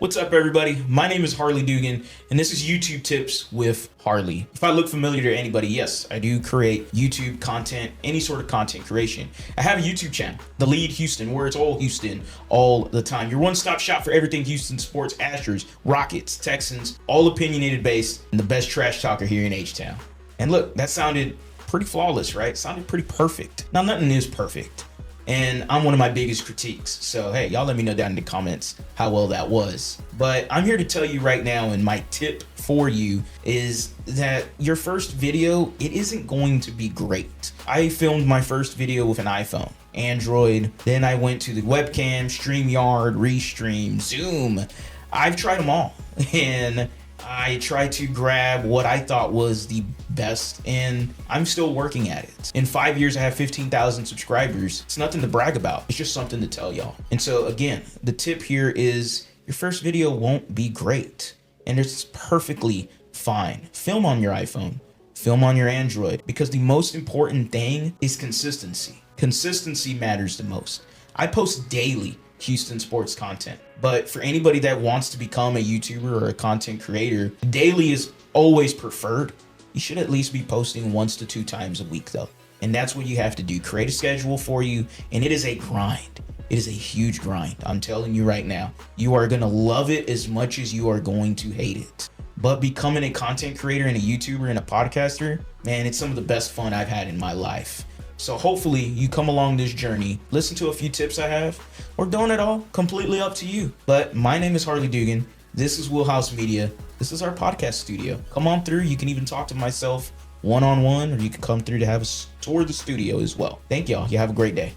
What's up, everybody? My name is Harley Dugan, and this is YouTube Tips with Harley. If I look familiar to anybody, yes, I do create YouTube content, any sort of content creation. I have a YouTube channel, The Lead Houston, where it's all Houston all the time. Your one-stop shop for everything Houston sports, Astros, Rockets, Texans, all opinionated based, and the best trash talker here in H-Town. And look, that sounded pretty flawless, right? Sounded pretty perfect. Now, nothing is perfect. And I'm one of my biggest critiques. So, hey, y'all let me know down in the comments how well that was. But I'm here to tell you right now, and my tip for you is that your first video, it isn't going to be great. I filmed my first video with an iPhone, Android. Then I went to the webcam, StreamYard, Restream, Zoom. I've tried them all. And I tried to grab what I thought was the best, and I'm still working at it. In 5 years, I have 15,000 subscribers. It's nothing to brag about. It's just something to tell y'all. And so again, the tip here is your first video won't be great, and it's perfectly fine. Film on your iPhone, film on your Android, because the most important thing is consistency. Consistency matters the most. I post daily Houston sports content. But for anybody that wants to become a YouTuber or a content creator, daily is always preferred. You should at least be posting 1 to 2 times a week though. And that's what you have to do. Create a schedule for you. And it is a grind. It is a huge grind. I'm telling you right now, you are going to love it as much as you are going to hate it. But becoming a content creator and a YouTuber and a podcaster, man, it's some of the best fun I've had in my life. So hopefully you come along this journey, listen to a few tips I have, or don't at all, completely up to you. But my name is Harley Dugan. This is Wheelhouse Media. This is our podcast studio. Come on through. You can even talk to myself one-on-one, or you can come through to have a tour of the studio as well. Thank y'all. You have a great day.